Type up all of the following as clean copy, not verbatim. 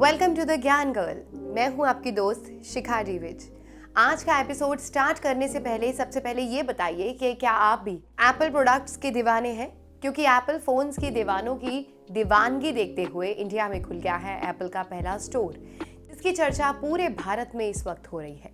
Welcome to the ज्ञान girl. मैं हूं आपकी दोस्त शिखा डीविच। आज का एपिसोड स्टार्ट करने से पहले सबसे पहले ये बताइए कि क्या आप भी एप्पल प्रोडक्ट्स के दीवाने हैं? क्योंकि एप्पल फोन्स की दीवानों की दीवानगी देखते हुए इंडिया में खुल गया है एप्पल का पहला स्टोर, जिसकी चर्चा पूरे भारत में इस वक्त हो रही है।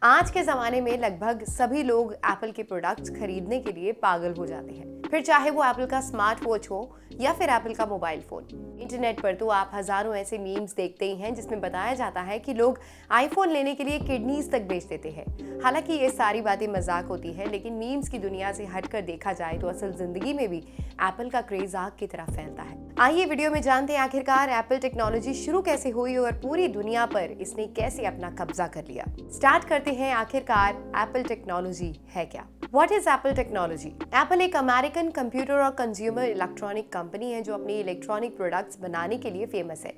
आज के ज़माने में लगभग सभी लोग एप्पल के प्रोडक्ट्स खरीदने के लिए पागल हो जाते हैं, फिर चाहे वो एप्पल का स्मार्ट वॉच हो या फिर एप्पल का मोबाइल फ़ोन। इंटरनेट पर तो आप हज़ारों ऐसे मीम्स देखते ही हैं जिसमें बताया जाता है कि लोग आईफोन लेने के लिए किडनीज तक बेच देते हैं। हालांकि ये सारी बातें मजाक होती है, लेकिन मीम्स की दुनिया से हटकर देखा जाए तो असल ज़िंदगी में भी एप्पल का क्रेज़ आग की तरह फैलता है। आइए वीडियो में जानते हैं आखिरकार एप्पल टेक्नोलॉजी शुरू कैसे हुई और पूरी दुनिया पर इसने कैसे अपना कब्जा कर लिया। स्टार्ट करते हैं, आखिरकार एप्पल टेक्नोलॉजी है क्या? What is Apple Technology? Apple एक अमेरिकन कंप्यूटर और कंज्यूमर इलेक्ट्रॉनिक कंपनी है जो अपनी इलेक्ट्रॉनिक प्रोडक्ट्स बनाने के लिए फेमस है,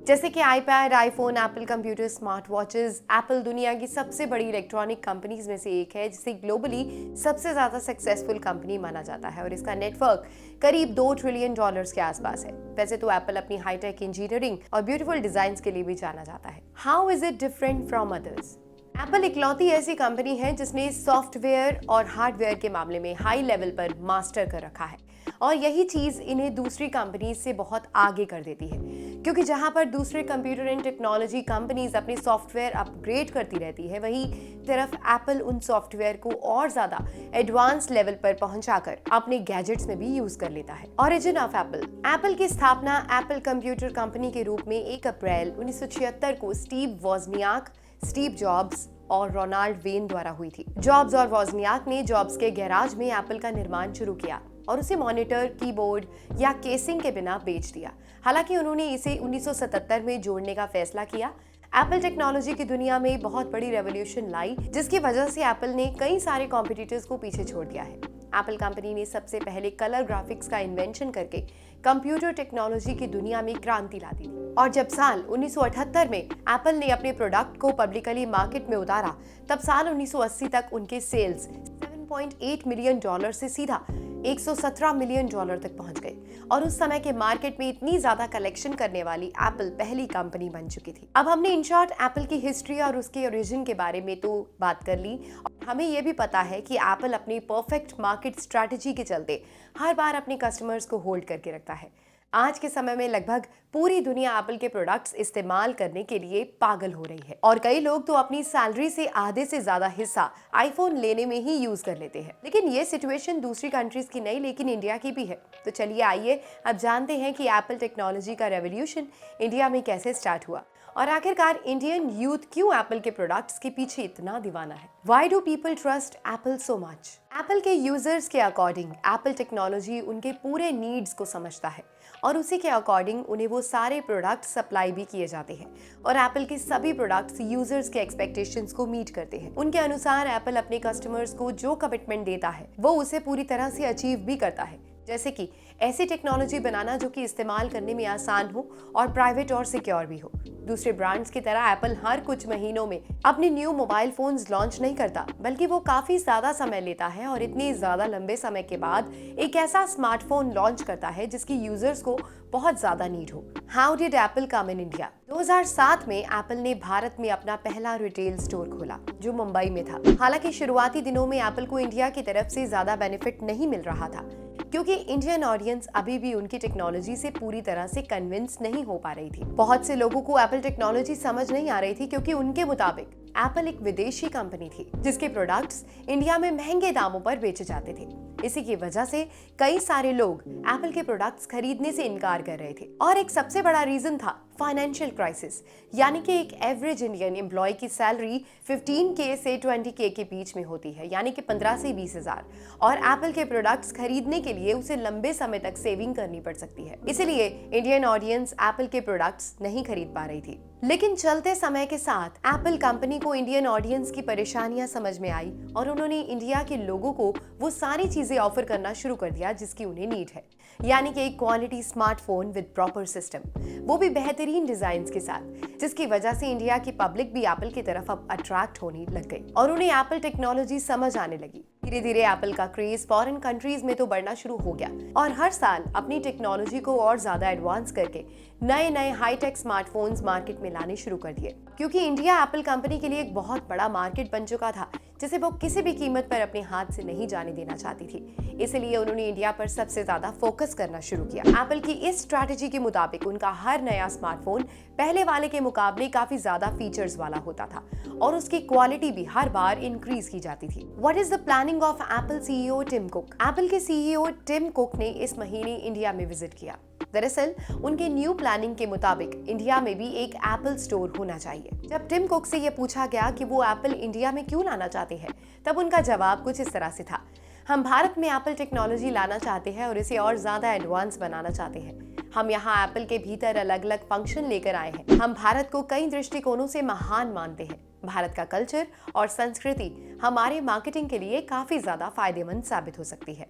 जैसे कि iPad, iPhone, Apple computer, smart watches. Apple दुनिया की सबसे बड़ी इलेक्ट्रॉनिक कंपनीज में से एक है, जिसे ग्लोबली सबसे ज़्यादा सक्सेसफुल कंपनी माना जाता है और इसका नेटवर्क करीब $2 ट्रिलियन के आसपास है। वैसे तो एप्पल अपनी हाईटेक इंजीनियरिंग और ब्यूटीफुल डिजाइन के लिए भी जाना जाता है। How is it different from others? Apple इकलौती ऐसी कंपनी है जिसने सॉफ्टवेयर और हार्डवेयर के मामले में हाई लेवल पर मास्टर कर रखा है, और यही चीज़ इन्हें दूसरी कंपनीज से बहुत आगे कर देती है। क्योंकि जहां पर दूसरे कंप्यूटर एंड टेक्नोलॉजी कंपनीज अपने सॉफ्टवेयर अपग्रेड करती रहती है, वहीं तरफ एप्पल उन सॉफ्टवेयर को और ज़्यादा एडवांस लेवल पर पहुंचाकर अपने गैजेट्स में भी यूज कर लेता है। Origin of Apple. एप्पल की स्थापना एप्पल कंप्यूटर कंपनी के रूप में 1 अप्रैल 1976 को स्टीव वॉजनियाक, स्टीव जॉब्स और रोनाल्ड वेन द्वारा हुई थी। जॉब्स और वॉजनियाक ने जॉब्स के गैराज में एप्पल का निर्माण शुरू किया और उसे मॉनिटर, कीबोर्ड या केसिंग के बिना बेच दिया। हालांकि उन्होंने इसे 1977 में जोड़ने का फैसला किया। एप्पल टेक्नोलॉजी की दुनिया में बहुत बड़ी रेवोल्यूशन लाई, जिसकी वजह से एप्पल ने कई सारे कॉम्पिटिटर्स को पीछे छोड़ दिया है। एप्पल कंपनी ने सबसे पहले कलर ग्राफिक्स का इन्वेंशन करके कंप्यूटर टेक्नोलॉजी की दुनिया में क्रांति ला दी थी। और जब साल 1978 में एप्पल ने अपने प्रोडक्ट को पब्लिकली मार्केट में उतारा, तब साल 1980 तक उनके सेल्स $7.8 मिलियन से सीधा $117 मिलियन तक पहुंच गए, और उस समय के मार्केट में इतनी ज्यादा कलेक्शन करने वाली एप्पल पहली कंपनी बन चुकी थी। अब हमने इन शॉर्ट एप्पल की हिस्ट्री और उसके ओरिजिन के बारे में तो बात कर ली, और हमें यह भी पता है कि एप्पल अपनी परफेक्ट मार्केट स्ट्रैटेजी के चलते हर बार अपने कस्टमर्स को होल्ड करके रखता है। आज के समय में लगभग पूरी दुनिया एप्पल के प्रोडक्ट्स इस्तेमाल करने के लिए पागल हो रही है, और कई लोग तो अपनी सैलरी से आधे से ज्यादा हिस्सा आईफोन लेने में ही यूज कर लेते हैं। लेकिन ये सिचुएशन दूसरी कंट्रीज की नहीं, लेकिन इंडिया की भी है। तो चलिए आइए अब जानते हैं कि एप्पल टेक्नोलॉजी का रेवोल्यूशन इंडिया में कैसे स्टार्ट हुआ, और आखिरकार इंडियन यूथ क्यों एप्पल के प्रोडक्ट्स के पीछे इतना दीवाना है। Why do people trust Apple so much? Apple के यूजर्स के अकॉर्डिंग एप्पल टेक्नोलॉजी उनके पूरे नीड्स को समझता है, और उसी के अकॉर्डिंग उन्हें वो सारे प्रोडक्ट सप्लाई भी किए जाते हैं, और एप्पल के सभी प्रोडक्ट्स यूजर्स के एक्सपेक्टेशंस को मीट करते हैं। उनके अनुसार एप्पल अपने कस्टमर्स को जो कमिटमेंट देता है वो उसे पूरी तरह से अचीव भी करता है, जैसे कि ऐसी टेक्नोलॉजी बनाना जो कि इस्तेमाल करने में आसान हो और प्राइवेट और सिक्योर भी हो। दूसरे ब्रांड्स की तरह एप्पल हर कुछ महीनों में अपने न्यू मोबाइल फोन्स लॉन्च नहीं करता, बल्कि वो काफी ज्यादा समय लेता है और इतने ज्यादा लंबे समय के बाद एक ऐसा स्मार्टफोन लॉन्च करता है जिसकी यूजर्स को बहुत ज्यादा नीड हो। How did Apple come in India? 2007 में एप्पल ने भारत में अपना पहला रिटेल स्टोर खोला, जो मुंबई में था। हालांकि शुरुआती दिनों में एप्पल को इंडिया की तरफ से ज्यादा बेनिफिट नहीं मिल रहा था, क्योंकि इंडियन ऑडियंस अभी भी उनकी टेक्नोलॉजी से पूरी तरह से कन्विंस नहीं हो पा रही थी। बहुत से लोगों को एप्पल टेक्नोलॉजी समझ नहीं आ रही थी, क्योंकि उनके मुताबिक एप्पल एक विदेशी कंपनी थी जिसके प्रोडक्ट्स इंडिया में महंगे दामों पर बेचे जाते थे। इसी की वजह से कई सारे लोग एप्पल के प्रोडक्ट्स खरीदने से इनकार कर रहे थे, और एक सबसे बड़ा रीजन था फाइनेंशियल क्राइसिस, यानी कि एक एवरेज इंडियन एम्प्लॉय की सैलरी 15K से 20K के बीच में होती है, यानी कि 15 से 20 हजार, और एप्पल के प्रोडक्ट्स खरीदने के लिए उसे लंबे समय तक सेविंग करनी पड़ सकती है। इसलिए इंडियन ऑडियंस एप्पल के प्रोडक्ट्स नहीं खरीद पा रही थी। लेकिन चलते समय के साथ एप्पल कंपनी को इंडियन ऑडियंस की परेशानियां समझ में आई, और उन्होंने इंडिया के लोगों को वो सारी चीजें ऑफर करना शुरू कर दिया जिसकी उन्हें नीड है। यानी कि एक quality smartphone with proper system, वो भी बेहतरीन डिजाइन के साथ, जिसकी वजह से इंडिया की पब्लिक भी एप्पल की तरफ अब अट्रैक्ट होने लग गई और उन्हें एप्पल टेक्नोलॉजी समझ आने लगी। धीरे धीरे एप्पल का क्रेज फॉरेन कंट्रीज में तो बढ़ना शुरू हो गया और हर साल अपनी टेक्नोलॉजी को और ज्यादा एडवांस करके नए नए हाईटेक स्मार्टफोन्स मार्केट में लाने शुरू कर दिए, क्योंकि इंडिया एप्पल कंपनी के लिए एक बहुत बड़ा मार्केट बन चुका था जिसे वो किसी भी कीमत पर अपने हाथ से नहीं जाने देना चाहती थी। इसलिए उन्होंने इंडिया पर सबसे ज्यादा फोकस करना शुरू किया। एप्पल की इस स्ट्रैटेजी के मुताबिक उनका हर नया स्मार्टफोन पहले वाले के मुकाबले काफी ज्यादा फीचर्स वाला होता था और उसकी क्वालिटी भी हर बार इंक्रीज की जाती थी। What is the planning of Apple CEO Tim Cook? Apple के सीईओ टिम कुक ने इस महीने इंडिया में विजिट किया। दरअसल उनके न्यू प्लानिंग के मुताबिक इंडिया में भी एक एप्पल स्टोर होना चाहिए। जब टिम कुक से यह पूछा गया कि वो एप्पल इंडिया में क्यों लाना चाहते हैं, तब उनका जवाब कुछ इस तरह से था: हम भारत में एप्पल टेक्नोलॉजी लाना चाहते हैं और इसे और ज्यादा एडवांस बनाना चाहते हैं। हम यहाँ एप्पल के भीतर अलग अलग फंक्शन लेकर आए हैं। हम भारत को कई दृष्टिकोणों से महान मानते हैं। भारत का कल्चर और संस्कृति हमारे मार्केटिंग के लिए काफी ज्यादा फायदेमंद साबित हो सकती है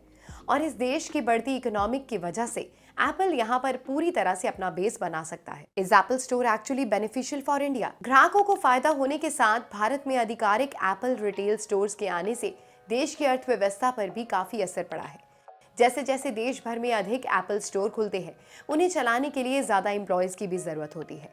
और इस देश की बढ़ती इकोनॉमिक की वजह से एप्पल यहाँ पर पूरी तरह से अपना बेस बना सकता है। Is Apple store actually beneficial for India? ग्राहकों को फायदा होने के साथ भारत में आधिकारिक एप्पल रिटेल स्टोर्स के आने से देश की अर्थव्यवस्था पर भी काफी असर पड़ा है। जैसे जैसे देश भर में अधिक एप्पल स्टोर खुलते हैं, उन्हें चलाने के लिए ज्यादा एम्प्लॉयज की भी जरूरत होती है,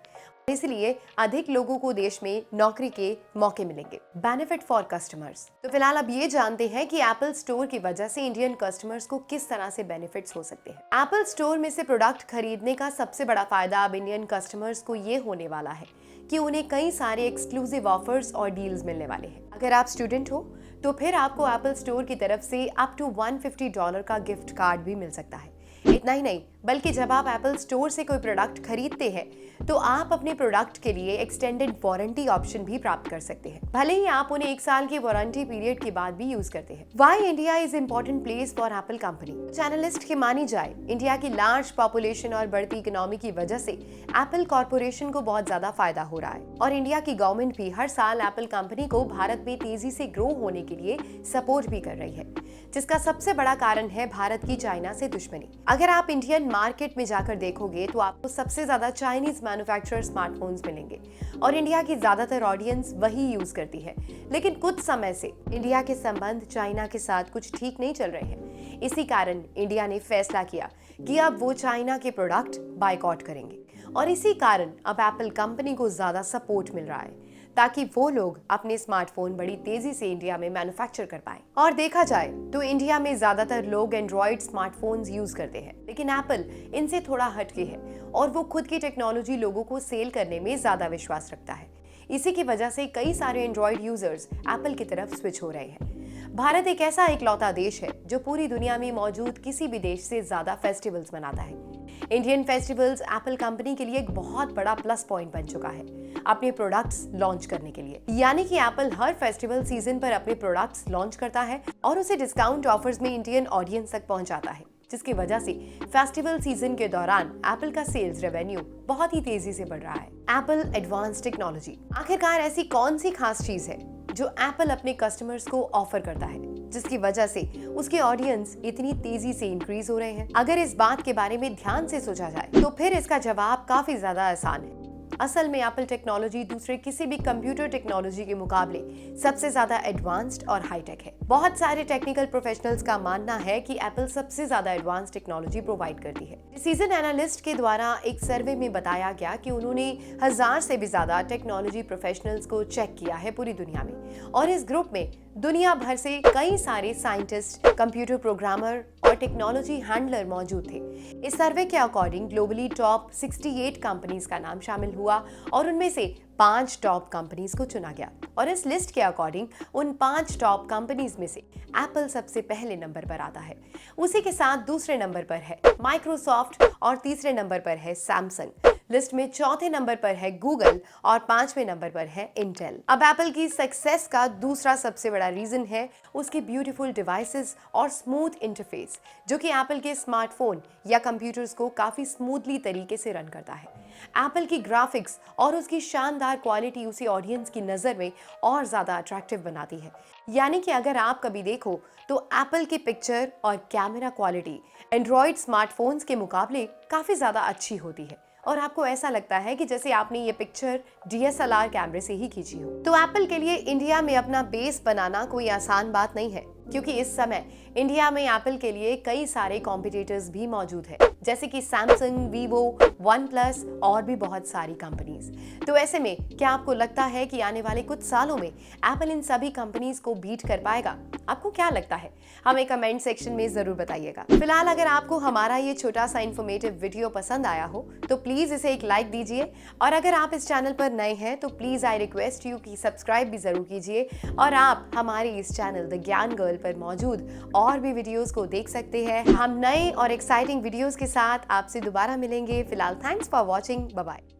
इसलिए अधिक लोगों को देश में नौकरी के मौके मिलेंगे। Benefit for customers. तो फिलहाल अब ये जानते हैं कि एप्पल स्टोर की वजह से इंडियन कस्टमर्स को किस तरह से बेनिफिट्स हो सकते हैं। एप्पल स्टोर में से प्रोडक्ट खरीदने का सबसे बड़ा फायदा अब इंडियन कस्टमर्स को ये होने वाला है कि उन्हें कई सारे एक्सक्लूसिव ऑफर्स और डील्स मिलने वाले हैं। अगर आप स्टूडेंट हो तो फिर आपको एप्पल स्टोर की तरफ से अप टू $150 का गिफ्ट कार्ड भी मिल सकता है। इतना ही नहीं, बल्कि जब आप एप्पल स्टोर से कोई प्रोडक्ट खरीदते हैं तो आप अपने प्रोडक्ट के लिए एक्सटेंडेड वारंटी ऑप्शन भी प्राप्त कर सकते हैं, भले ही आप उन्हें 1 साल की वारंटी पीरियड के बाद भी यूज करते हैं। Why India is important place for Apple company? Analyst की मानी जाए, इंडिया की लार्ज पॉपुलेशन और बढ़ती इकोनॉमी की वजह से एप्पल कॉर्पोरेशन को बहुत ज्यादा फायदा हो रहा है और इंडिया की गवर्नमेंट भी हर साल एप्पल कंपनी को भारत में तेजी से ग्रो होने के लिए सपोर्ट भी कर रही है, जिसका सबसे बड़ा कारण है भारत की चाइना से दुश्मनी। अगर आप इंडियन मार्केट में जाकर देखोगे तो आपको सबसे ज्यादा चाइनीज मैन्युफैक्चरर स्मार्टफोन्स मिलेंगे और इंडिया की ज्यादातर ऑडियंस वही यूज करती है। लेकिन कुछ समय से इंडिया के संबंध चाइना के साथ कुछ ठीक नहीं चल रहे हैं। इसी कारण इंडिया ने फैसला किया कि अब वो चाइना के प्रोडक्ट बायकॉट करेंगे और इसी कारण अब एप्पल कंपनी को ज्यादा सपोर्ट मिल रहा है ताकि वो लोग अपने स्मार्टफोन बड़ी तेजी से इंडिया में मैन्युफैक्चर कर पाएं। और देखा जाए तो इंडिया में ज्यादातर लोग एंड्रॉइड स्मार्टफोन्स यूज करते हैं, लेकिन एप्पल इनसे थोड़ा हटके है और वो खुद की टेक्नोलॉजी लोगों को सेल करने में ज्यादा विश्वास रखता है। इसी की वजह से कई सारे एंड्रॉइड यूजर्स एप्पल की तरफ स्विच हो रहे हैं। भारत एक ऐसा इकलौता देश है जो पूरी दुनिया में मौजूद किसी भी देश से ज्यादा फेस्टिवल्स मनाता है। इंडियन फेस्टिवल्स एप्पल कंपनी के लिए एक बहुत बड़ा प्लस पॉइंट बन चुका है अपने प्रोडक्ट्स लॉन्च करने के लिए। यानी कि एप्पल हर फेस्टिवल सीजन पर अपने प्रोडक्ट्स लॉन्च करता है और उसे डिस्काउंट ऑफर्स में इंडियन ऑडियंस तक पहुंचाता है, जिसकी वजह से फेस्टिवल सीजन के दौरान एप्पल का सेल्स रेवेन्यू बहुत ही तेजी से बढ़ रहा है। Apple advance technology. आखिरकार ऐसी कौन सी खास चीज है जो एप्पल अपने कस्टमर्स को ऑफर करता है जिसकी वजह से उसके ऑडियंस इतनी तेजी से इंक्रीज हो रहे हैं? अगर इस बात के बारे में ध्यान से सोचा जाए तो फिर इसका जवाब काफी ज्यादा आसान है। असल में एप्पल टेक्नोलॉजी दूसरे किसी भी कंप्यूटर टेक्नोलॉजी के मुकाबले सबसे ज्यादा एडवांस्ड और हाईटेक है। बहुत सारे टेक्निकल प्रोफेशनल्स का मानना है कि एप्पल सबसे ज्यादा एडवांस टेक्नोलॉजी प्रोवाइड करती है। डिसीजन एनालिस्ट के द्वारा एक सर्वे में बताया गया कि उन्होंने 1000 से भी ज्यादा टेक्नोलॉजी प्रोफेशनल्स को चेक किया है पूरी दुनिया में और इस ग्रुप में दुनिया भर से कई सारे साइंटिस्ट, कंप्यूटर प्रोग्रामर और टेक्नोलॉजी हैंडलर मौजूद थे। इस सर्वे के अकॉर्डिंग ग्लोबली टॉप 68 कंपनीज का नाम शामिल हुआ और उनमें से 5 टॉप कंपनीज को चुना गया और इस लिस्ट के अकॉर्डिंग उन 5 टॉप कंपनीज में से एप्पल सबसे पहले नंबर पर आता है। उसी के साथ दूसरे नंबर पर है माइक्रोसॉफ्ट और तीसरे नंबर पर है सैमसंग, लिस्ट में चौथे नंबर पर है गूगल और 5वें नंबर पर है इंटेल। अब एप्पल की सक्सेस का दूसरा सबसे बड़ा रीजन है उसके ब्यूटीफुल डिवाइसेस और स्मूथ इंटरफेस, जो कि एप्पल के स्मार्टफोन या कंप्यूटर्स को काफी स्मूथली तरीके से रन करता है। एप्पल की ग्राफिक्स और उसकी शानदार क्वालिटी उसे ऑडियंस की नज़र में और ज़्यादा अट्रैक्टिव बनाती है। यानी कि अगर आप कभी देखो तो एप्पल की पिक्चर और कैमरा क्वालिटी एंड्रॉयड स्मार्टफोन्स के मुकाबले काफ़ी ज़्यादा अच्छी होती है और आपको ऐसा लगता है कि जैसे आपने ये पिक्चर DSLR कैमरे से ही खींची हो। तो एप्पल के लिए इंडिया में अपना बेस बनाना कोई आसान बात नहीं है, क्योंकि इस समय इंडिया में एप्पल के लिए कई सारे कॉम्पिटिटर्स भी मौजूद हैं, जैसे कि सैमसंग, वीवो, वन प्लस और भी बहुत सारी कंपनीज। तो ऐसे में क्या आपको लगता है कि आने वाले कुछ सालों में एप्पल इन सभी कंपनीज को बीट कर पाएगा? आपको क्या लगता है? हमें कमेंट सेक्शन में जरूर बताइएगा। फिलहाल अगर आपको हमारा ये छोटा सा इन्फॉर्मेटिव वीडियो पसंद आया हो तो प्लीज इसे एक लाइक दीजिए, और अगर आप इस चैनल पर नए हैं तो प्लीज आई रिक्वेस्ट यू कि सब्सक्राइब भी जरूर कीजिए, और आप हमारे इस चैनल द ज्ञान गर्ल पर मौजूद और भी वीडियोस को देख सकते हैं। हम नए और एक्साइटिंग वीडियोस के साथ आपसे दोबारा मिलेंगे। फिलहाल thanks for watching, bye bye.